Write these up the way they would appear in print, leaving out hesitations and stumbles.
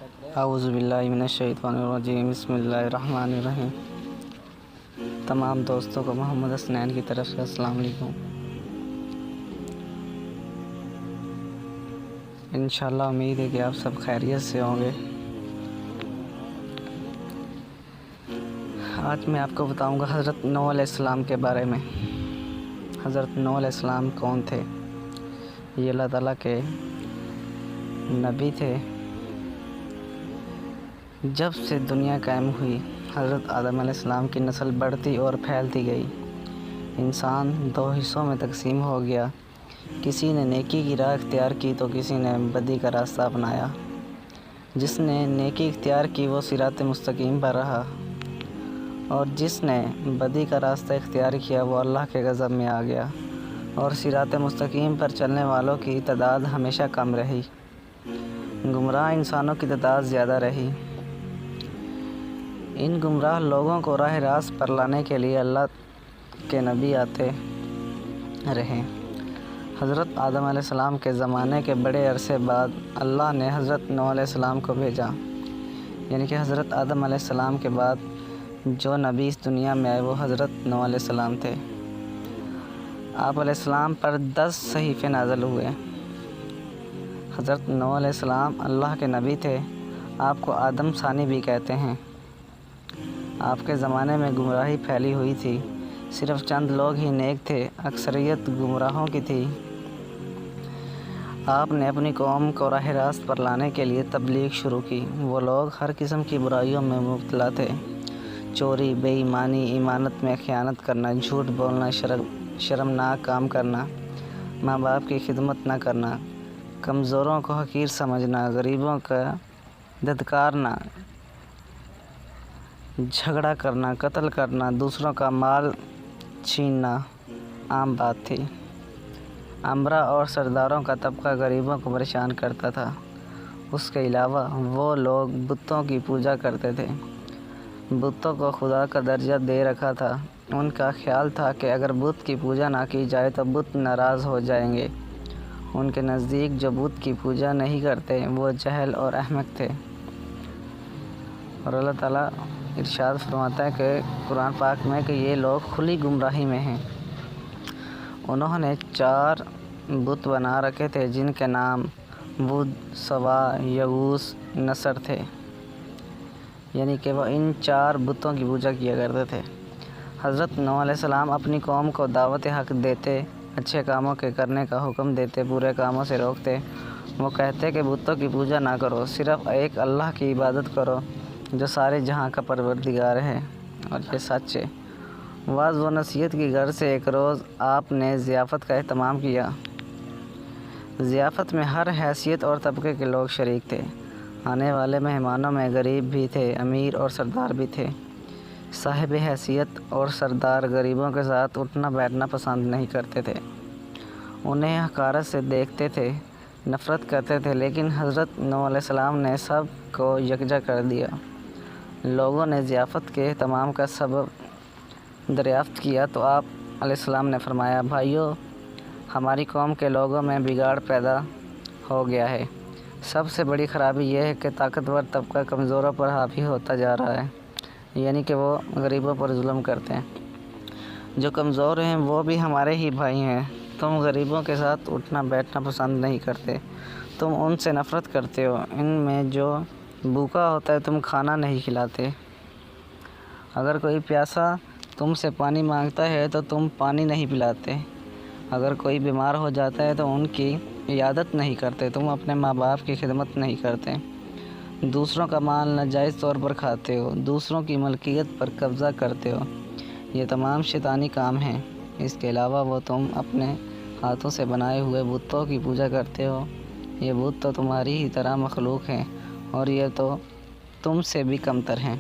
اعوذ باللہ من الشیطان الرجیم، بسم اللہ الرحمن الرحیم۔ تمام دوستوں کو محمد حسنین کی طرف سے السلام علیکم۔ انشاءاللہ امید ہے کہ آپ سب خیریت سے ہوں گے۔ آج میں آپ کو بتاؤں گا حضرت نوح علیہ السلام کے بارے میں۔ حضرت نوح علیہ السلام کون تھے؟ یہ اللہ تعالیٰ کے نبی تھے۔ جب سے دنیا قائم ہوئی، حضرت آدم علیہ السلام کی نسل بڑھتی اور پھیلتی گئی۔ انسان دو حصوں میں تقسیم ہو گیا، کسی نے نیکی کی راہ اختیار کی تو کسی نے بدی کا راستہ اپنایا۔ جس نے نیکی اختیار کی وہ صراط مستقیم پر رہا، اور جس نے بدی کا راستہ اختیار کیا وہ اللہ کے غضب میں آ گیا، اور صراط مستقیم پر چلنے والوں کی تعداد ہمیشہ کم رہی، گمراہ انسانوں کی تعداد زیادہ رہی۔ ان گمراہ لوگوں کو راہ راست پر لانے کے لیے اللہ کے نبی آتے رہے۔ حضرت آدم علیہ السلام کے زمانے کے بڑے عرصے بعد اللہ نے حضرت نوح علیہ السلام کو بھیجا، یعنی کہ حضرت آدم علیہ السلام کے بعد جو نبی اس دنیا میں آئے وہ حضرت نوح علیہ السلام تھے۔ آپ علیہ السلام پر 10 صحیفے نازل ہوئے۔ حضرت نوح علیہ السلام اللہ کے نبی تھے۔ آپ کو آدم ثانی بھی کہتے ہیں۔ آپ کے زمانے میں گمراہی پھیلی ہوئی تھی، صرف چند لوگ ہی نیک تھے، اکثریت گمراہوں کی تھی۔ آپ نے اپنی قوم کو راہ راست پر لانے کے لیے تبلیغ شروع کی۔ وہ لوگ ہر قسم کی برائیوں میں مبتلا تھے، چوری، بے ایمانی، ایمانت میں خیانت کرنا، جھوٹ بولنا، شرمناک کام کرنا، ماں باپ کی خدمت نہ کرنا، کمزوروں کو حقیر سمجھنا، غریبوں کا دھتکارنا، جھگڑا کرنا، قتل کرنا، دوسروں کا مال چھیننا عام بات تھی۔ امرا اور سرداروں کا طبقہ غریبوں کو پریشان کرتا تھا۔ اس کے علاوہ وہ لوگ بتوں کی پوجا کرتے تھے، بتوں کو خدا کا درجہ دے رکھا تھا۔ ان کا خیال تھا کہ اگر بت کی پوجا نہ کی جائے تو بت ناراض ہو جائیں گے۔ ان کے نزدیک جو بت کی پوجا نہیں کرتے وہ جاہل اور احمق تھے۔ اور اللہ تعالیٰ ارشاد فرماتا ہے کہ قرآن پاک میں کہ یہ لوگ کھلی گمراہی میں ہیں۔ انہوں نے 4 بت بنا رکھے تھے جن کے نام ود، سوا، یغوث، نصر تھے، یعنی کہ وہ ان 4 بتوں کی پوجا کیا کرتے تھے۔ حضرت نوح علیہ السلام اپنی قوم کو دعوت حق دیتے، اچھے کاموں کے کرنے کا حکم دیتے، برے کاموں سے روکتے۔ وہ کہتے کہ بتوں کی پوجا نہ کرو، صرف ایک اللہ کی عبادت کرو جو سارے جہاں کا پروردگار ہے، اور یہ سچ ہے۔ واعظ و نصیحت کی غرض سے ایک روز آپ نے ضیافت کا اہتمام کیا۔ ضیافت میں ہر حیثیت اور طبقے کے لوگ شریک تھے۔ آنے والے مہمانوں میں غریب بھی تھے، امیر اور سردار بھی تھے۔ صاحب حیثیت اور سردار غریبوں کے ساتھ اٹھنا بیٹھنا پسند نہیں کرتے تھے، انہیں حقارت سے دیکھتے تھے، نفرت کرتے تھے، لیکن حضرت نوح علیہ السلام نے سب کو یکجا کر دیا۔ لوگوں نے ضیافت کے اہتمام کا سبب دریافت کیا تو آپ علیہ السلام نے فرمایا، بھائیو، ہماری قوم کے لوگوں میں بگاڑ پیدا ہو گیا ہے۔ سب سے بڑی خرابی یہ ہے کہ طاقتور طبقہ کمزوروں پر حاوی ہوتا جا رہا ہے، یعنی کہ وہ غریبوں پر ظلم کرتے ہیں۔ جو کمزور ہیں وہ بھی ہمارے ہی بھائی ہیں۔ تم غریبوں کے ساتھ اٹھنا بیٹھنا پسند نہیں کرتے، تم ان سے نفرت کرتے ہو۔ ان میں جو بھوکا ہوتا ہے تم کھانا نہیں کھلاتے، اگر کوئی پیاسا تم سے پانی مانگتا ہے تو تم پانی نہیں پلاتے، اگر کوئی بیمار ہو جاتا ہے تو ان کی عیادت نہیں کرتے، تم اپنے ماں باپ کی خدمت نہیں کرتے، دوسروں کا مال ناجائز طور پر کھاتے ہو، دوسروں کی ملکیت پر قبضہ کرتے ہو۔ یہ تمام شیطانی کام ہیں۔ اس کے علاوہ وہ تم اپنے ہاتھوں سے بنائے ہوئے بتوں کی پوجا کرتے ہو۔ یہ بت تو تمہاری ہی طرح مخلوق ہیں اور یہ تو تم سے بھی کمتر ہیں۔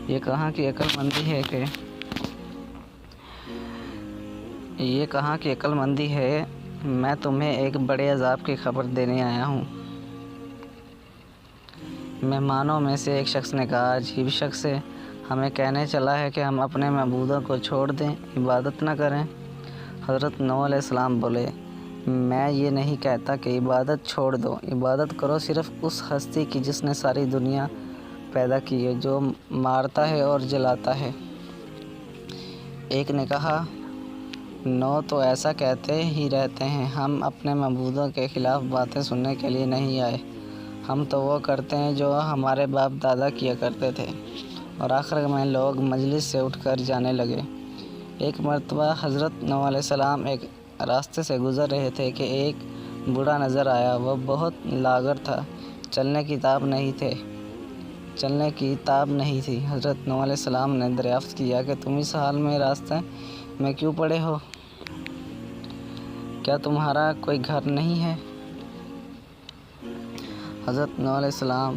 یہ کہاں کی عقل مندی ہے؟ میں تمہیں ایک بڑے عذاب کی خبر دینے آیا ہوں۔ مہمانوں میں سے ایک شخص نے کہا، عجیب شخص ہے، ہمیں کہنے چلا ہے کہ ہم اپنے معبودوں کو چھوڑ دیں، عبادت نہ کریں۔ حضرت نوح علیہ السلام بولے، میں یہ نہیں کہتا کہ عبادت چھوڑ دو، عبادت کرو صرف اس ہستی کی جس نے ساری دنیا پیدا کی ہے، جو مارتا ہے اور جلاتا ہے۔ ایک نے کہا، نو تو ایسا کہتے ہی رہتے ہیں، ہم اپنے معبودوں کے خلاف باتیں سننے کے لیے نہیں آئے، ہم تو وہ کرتے ہیں جو ہمارے باپ دادا کیا کرتے تھے۔ اور آخر میں لوگ مجلس سے اٹھ کر جانے لگے۔ ایک مرتبہ حضرت نوح علیہ السلام ایک راستے سے گزر رہے تھے کہ ایک بوڑھا نظر آیا۔ وہ بہت لاغر تھا، چلنے کی تاب نہیں تھی۔ حضرت نوح علیہ السلام نے دریافت کیا کہ تم اس حال میں راستے میں کیوں پڑے ہو؟ کیا تمہارا کوئی گھر نہیں ہے؟ حضرت نوح علیہ السلام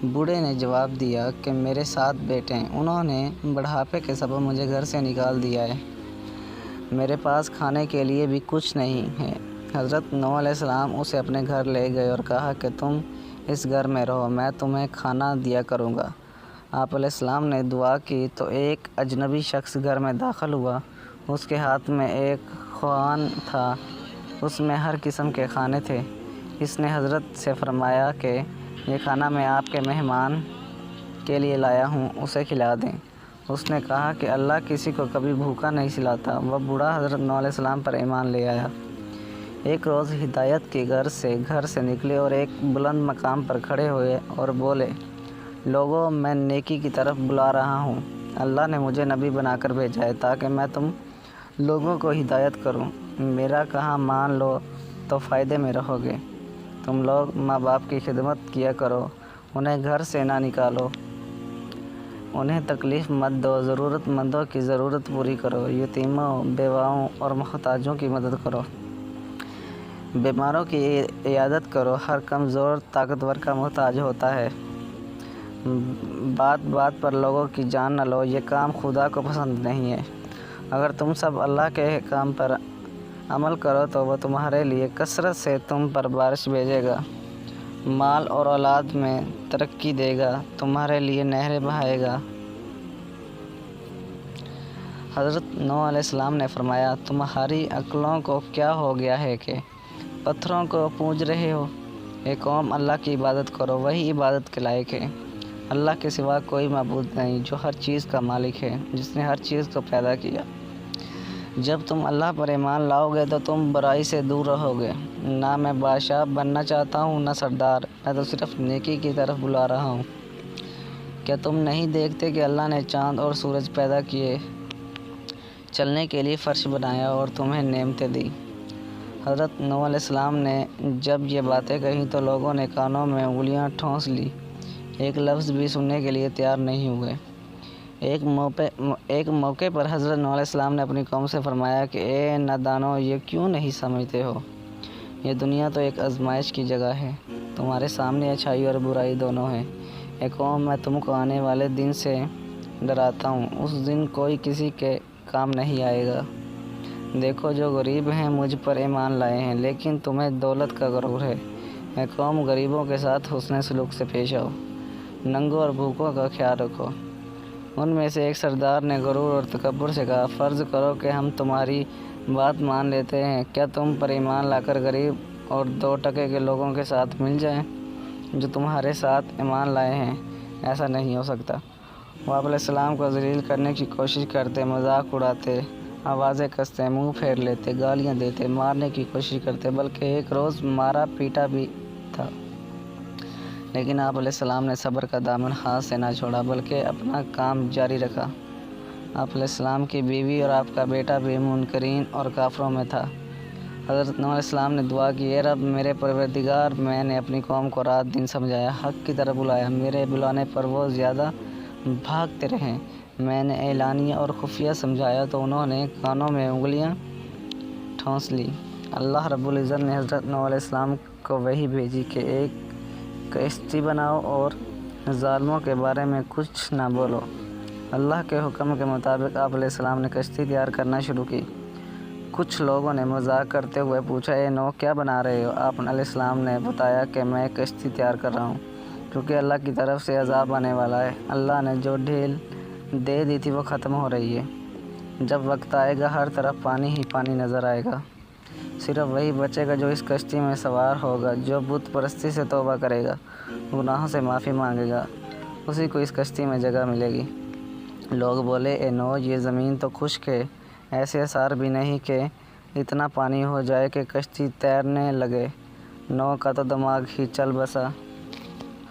بوڑھے نے جواب دیا کہ میرے 7 بیٹے ہیں، انہوں نے بڑھاپے کے سبب مجھے گھر سے نکال دیا ہے، میرے پاس کھانے کے لیے بھی کچھ نہیں ہے۔ حضرت نوح علیہ السلام اسے اپنے گھر لے گئے اور کہا کہ تم اس گھر میں رہو، میں تمہیں کھانا دیا کروں گا۔ آپ علیہ السلام نے دعا کی تو ایک اجنبی شخص گھر میں داخل ہوا۔ اس کے ہاتھ میں ایک خوان تھا، اس میں ہر قسم کے کھانے تھے۔ اس نے حضرت سے فرمایا کہ یہ کھانا میں آپ کے مہمان کے لیے لایا ہوں، اسے کھلا دیں۔ اس نے کہا کہ اللہ کسی کو کبھی بھوکا نہیں سلاتا۔ وہ بوڑھا حضرت نوح علیہ السلام پر ایمان لے آیا۔ ایک روز ہدایت کے گھر سے نکلے اور ایک بلند مقام پر کھڑے ہوئے اور بولے، لوگوں، میں نیکی کی طرف بلا رہا ہوں۔ اللہ نے مجھے نبی بنا کر بھیجا ہے تاکہ میں تم لوگوں کو ہدایت کروں۔ میرا کہا مان لو تو فائدے میں رہو گے۔ تم لوگ ماں باپ کی خدمت کیا کرو، انہیں گھر سے نہ نکالو، انہیں تکلیف مت دو، ضرورت مندوں کی ضرورت پوری کرو، یتیموں، بیواؤں اور محتاجوں کی مدد کرو، بیماروں کی عیادت کرو، ہر کمزور طاقتور کا محتاج ہوتا ہے۔ بات بات پر لوگوں کی جان نہ لو، یہ کام خدا کو پسند نہیں ہے۔ اگر تم سب اللہ کے احکام پر عمل کرو تو وہ تمہارے لیے کثرت سے تم پر بارش بھیجے گا، مال اور اولاد میں ترقی دے گا، تمہارے لیے نہریں بہائے گا۔ حضرت نوح علیہ السلام نے فرمایا، تمہاری عقلوں کو کیا ہو گیا ہے کہ پتھروں کو پوج رہے ہو؟ اے قوم، اللہ کی عبادت کرو، وہی عبادت کے لائق ہے۔ اللہ کے سوا کوئی معبود نہیں جو ہر چیز کا مالک ہے، جس نے ہر چیز کو پیدا کیا۔ جب تم اللہ پر ایمان لاؤ گے تو تم برائی سے دور رہو گے۔ نہ میں بادشاہ بننا چاہتا ہوں نہ سردار، میں تو صرف نیکی کی طرف بلا رہا ہوں۔ کیا تم نہیں دیکھتے کہ اللہ نے چاند اور سورج پیدا کیے، چلنے کے لیے فرش بنایا اور تمہیں نعمتیں دی؟ حضرت نوح علیہ السلام نے جب یہ باتیں کہیں تو لوگوں نے کانوں میں انگلیاں ٹھونس لی، ایک لفظ بھی سننے کے لیے تیار نہیں ہوئے۔ ایک موقع پر حضرت نوح علیہ السلام نے اپنی قوم سے فرمایا کہ اے نادانو، یہ کیوں نہیں سمجھتے ہو؟ یہ دنیا تو ایک آزمائش کی جگہ ہے، تمہارے سامنے اچھائی اور برائی دونوں ہیں۔ اے قوم، میں تم کو آنے والے دن سے ڈراتا ہوں، اس دن کوئی کسی کے کام نہیں آئے گا۔ دیکھو، جو غریب ہیں مجھ پر ایمان لائے ہیں، لیکن تمہیں دولت کا غرور ہے۔ اے قوم، غریبوں کے ساتھ حسن سلوک سے پیش آؤ، ننگوں اور بھوکوں کا خیال رکھو۔ ان میں سے ایک سردار نے غرور اور تکبر سے کہا، فرض کرو کہ ہم تمہاری بات مان لیتے ہیں، کیا تم پر ایمان لا کر غریب اور 2 ٹکے کے لوگوں کے ساتھ مل جائیں جو تمہارے ساتھ ایمان لائے ہیں؟ ایسا نہیں ہو سکتا۔ وہ آپ علیہ السلام کو ذلیل کرنے کی کوشش کرتے، مذاق اڑاتے، آوازیں کستے، منہ پھیر لیتے، گالیاں دیتے، مارنے کی کوشش کرتے، بلکہ ایک روز مارا پیٹا بھی تھا۔ لیکن آپ علیہ السلام نے صبر کا دامن ہاتھ سے نہ چھوڑا، بلکہ اپنا کام جاری رکھا۔ آپ علیہ السلام کی بیوی اور آپ کا بیٹا بھی منکرین اور کافروں میں تھا۔ حضرت نوح علیہ السلام نے دعا کی، اے رب میرے پروردگار، میں نے اپنی قوم کو رات دن سمجھایا، حق کی طرف بلایا، میرے بلانے پر وہ زیادہ بھاگتے رہیں۔ میں نے اعلانیہ اور خفیہ سمجھایا تو انہوں نے کانوں میں انگلیاں ٹھونس لی۔ اللہ رب العزت نے حضرت نوح علیہ السلام کو وحی بھیجی کہ ایک کشتی بناؤ اور ظالموں کے بارے میں کچھ نہ بولو۔ اللہ کے حکم کے مطابق آپ علیہ السلام نے کشتی تیار کرنا شروع کی۔ کچھ لوگوں نے مذاق کرتے ہوئے پوچھا، اے نوح، کیا بنا رہے ہو؟ آپ علیہ السلام نے بتایا کہ میں کشتی تیار کر رہا ہوں، کیونکہ اللہ کی طرف سے عذاب آنے والا ہے۔ اللہ نے جو ڈھیل دے دی تھی وہ ختم ہو رہی ہے۔ جب وقت آئے گا ہر طرف پانی ہی پانی نظر آئے گا، صرف وہی بچے گا جو اس کشتی میں سوار ہوگا، جو بت پرستی سے توبہ کرے گا، گناہوں سے معافی مانگے گا، اسی کو اس کشتی میں جگہ ملے گی۔ لوگ بولے، اے نوح، یہ زمین تو خشک ہے، ایسے آثار بھی نہیں کہ اتنا پانی ہو جائے کہ کشتی تیرنے لگے۔ نوح کا تو دماغ ہی چل بسا۔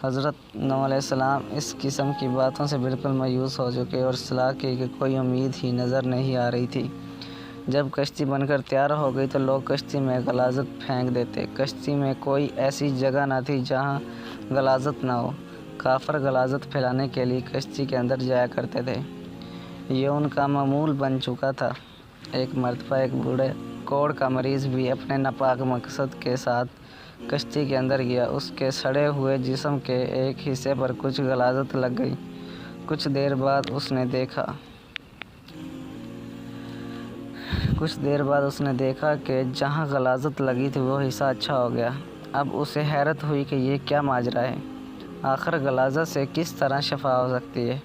حضرت نوح علیہ السلام اس قسم کی باتوں سے بالکل مایوس ہو چکے اور اصلاح کی کہ کوئی امید ہی نظر نہیں آ رہی تھی۔ جب کشتی بن کر تیار ہو گئی تو لوگ کشتی میں غلاظت پھینک دیتے۔ کشتی میں کوئی ایسی جگہ نہ تھی جہاں غلاظت نہ ہو۔ کافر غلاظت پھیلانے کے لیے کشتی کے اندر جایا کرتے تھے، یہ ان کا معمول بن چکا تھا۔ ایک مرتبہ ایک بوڑھے کوڑ کا مریض بھی اپنے ناپاک مقصد کے ساتھ کشتی کے اندر گیا۔ اس کے سڑے ہوئے جسم کے ایک حصے پر کچھ غلاظت لگ گئی۔ کچھ دیر بعد اس نے دیکھا کہ جہاں غلاظت لگی تھی وہ حصہ اچھا ہو گیا۔ اب اسے حیرت ہوئی کہ یہ کیا ماجرا ہے، آخر غلاظت سے کس طرح شفا ہو سکتی ہے۔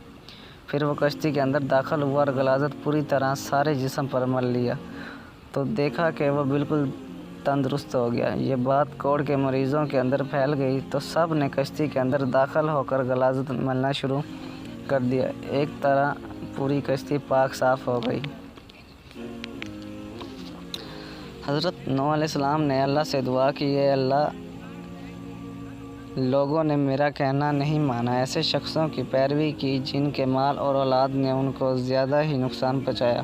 پھر وہ کشتی کے اندر داخل ہوا اور غلاظت پوری طرح سارے جسم پر مل لیا تو دیکھا کہ وہ بالکل تندرست ہو گیا۔ یہ بات کوڑ کے مریضوں کے اندر پھیل گئی تو سب نے کشتی کے اندر داخل ہو کر غلاظت ملنا شروع کر دیا۔ ایک طرح پوری کشتی پاک صاف ہو گئی۔ حضرت نوح علیہ السلام نے اللہ سے دعا کی، اے اللہ، لوگوں نے میرا کہنا نہیں مانا، ایسے شخصوں کی پیروی کی جن کے مال اور اولاد نے ان کو زیادہ ہی نقصان پہنچایا۔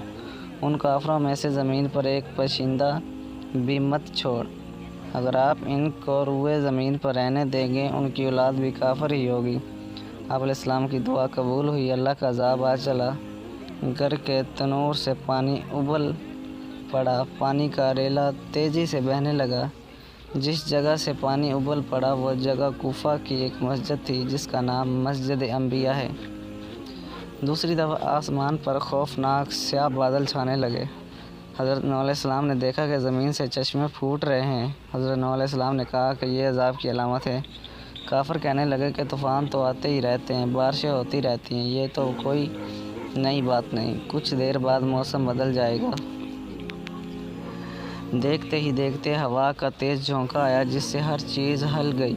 ان کافروں میں سے زمین پر ایک پرچندہ بھی مت چھوڑ۔ اگر آپ ان کو روئے زمین پر رہنے دیں گے ان کی اولاد بھی کافر ہی ہوگی۔ آپ علیہ السلام کی دعا قبول ہوئی۔ اللہ کا عذاب آ چلا، گر کے تنور سے پانی ابل پڑا، پانی کا ریلا تیزی سے بہنے لگا۔ جس جگہ سے پانی ابل پڑا وہ جگہ کوفہ کی ایک مسجد تھی جس کا نام مسجد انبیاء ہے۔ دوسری طرف آسمان پر خوفناک سیاہ بادل چھانے لگے۔ حضرت نوح علیہ السلام نے دیکھا کہ زمین سے چشمے پھوٹ رہے ہیں۔ حضرت نوح علیہ السلام نے کہا کہ یہ عذاب کی علامت ہے۔ کافر کہنے لگے کہ طوفان تو آتے ہی رہتے ہیں، بارشیں ہوتی رہتی ہیں، یہ تو کوئی نئی بات نہیں، کچھ دیر بعد موسم بدل جائے گا۔ دیکھتے ہی دیکھتے ہوا کا تیز جھونکا آیا جس سے ہر چیز ہل گئی،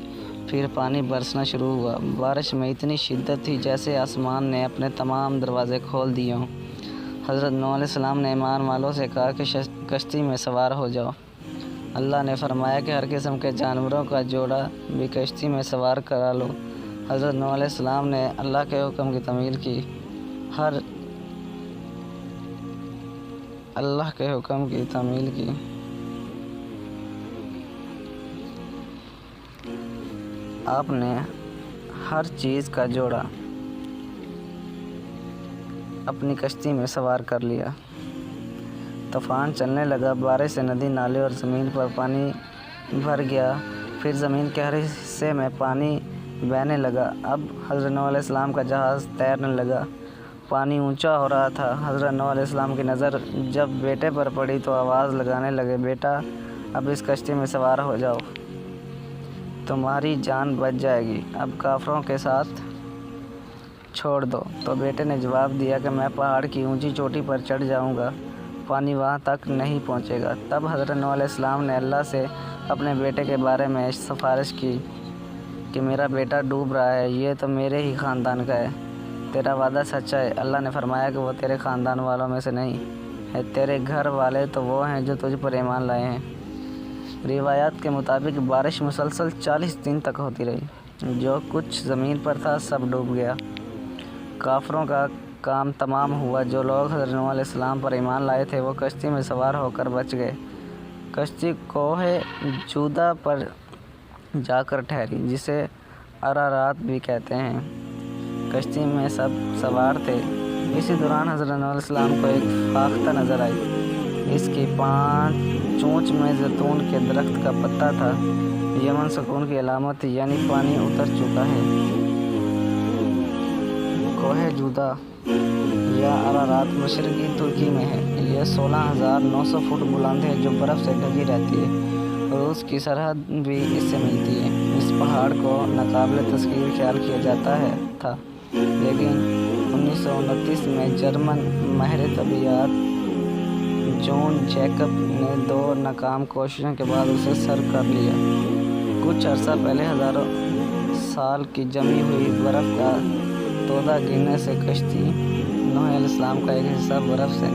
پھر پانی برسنا شروع ہوا۔ بارش میں اتنی شدت تھی جیسے آسمان نے اپنے تمام دروازے کھول دیے ہوں۔ حضرت نوح علیہ السلام نے ایمان والوں سے کہا کہ کشتی میں سوار ہو جاؤ۔ اللہ نے فرمایا کہ ہر قسم کے جانوروں کا جوڑا بھی کشتی میں سوار کرا لو۔ حضرت نوح علیہ السلام نے اللہ کے حکم کی تعمیل کی۔ آپ نے ہر چیز کا جوڑا اپنی کشتی میں سوار کر لیا۔ طوفان چلنے لگا، بارش سے ندی نالے اور زمین پر پانی بھر گیا، پھر زمین کے ہر حصے میں پانی بہنے لگا۔ اب حضرت نوح علیہ السلام کا جہاز تیرنے لگا، پانی اونچا ہو رہا تھا۔ حضرت نوح علیہ السلام کی نظر جب بیٹے پر پڑی تو آواز لگانے لگے، بیٹا، اب اس کشتی میں سوار ہو جاؤ، تمہاری جان بچ جائے گی، اب کافروں کے ساتھ چھوڑ دو۔ تو بیٹے نے جواب دیا کہ میں پہاڑ کی اونچی چوٹی پر چڑھ جاؤں گا، پانی وہاں تک نہیں پہنچے گا۔ تب حضرت نوح علیہ السلام نے اللہ سے اپنے بیٹے کے بارے میں سفارش کی کہ میرا بیٹا ڈوب رہا ہے، یہ تو میرے ہی خاندان کا ہے، تیرا وعدہ سچا ہے۔ اللہ نے فرمایا کہ وہ تیرے خاندان والوں میں سے نہیں ہے، تیرے گھر والے تو وہ ہیں جو تجھ پر ایمان لائے ہیں۔ روایات کے مطابق بارش مسلسل 40 دن تک ہوتی رہی، جو کچھ زمین پر تھا سب ڈوب گیا۔ کافروں کا کام تمام ہوا۔ جو لوگ حضرت نوح علیہ السلام پر ایمان لائے تھے وہ کشتی میں سوار ہو کر بچ گئے۔ کشتی کوہ جودہ پر جا کر ٹھہری، جسے ارارات بھی کہتے ہیں۔ کشتی میں سب سوار تھے۔ اسی دوران حضرت نوح علیہ السلام کو ایک فاختہ نظر آئی، اس کی 5 چونچ میں زیتون کے درخت کا پتا تھا۔ یمن سکون کی علامت تھی، یعنی پانی اتر چکا ہے۔ کوہ جودہ یا ارارات مشرقی ترکی میں ہے۔ یہ 16,900 فٹ بلند ہے جو برف سے ڈھکی رہتی ہے۔ روس کی سرحد بھی اس سے ملتی ہے۔ اس پہاڑ کو ناقابل تسخیر خیال کیا جاتا تھا، لیکن 1929 میں جرمن ماہر طبیعیات جون جیکب نے 2 ناکام کوششوں کے بعد اسے سر کر لیا۔ کچھ عرصہ پہلے ہزاروں سال کی جمی ہوئی برف کا تودہ گرنے سے کشتی نوح علیہ السلام کا ایک حصہ برف سے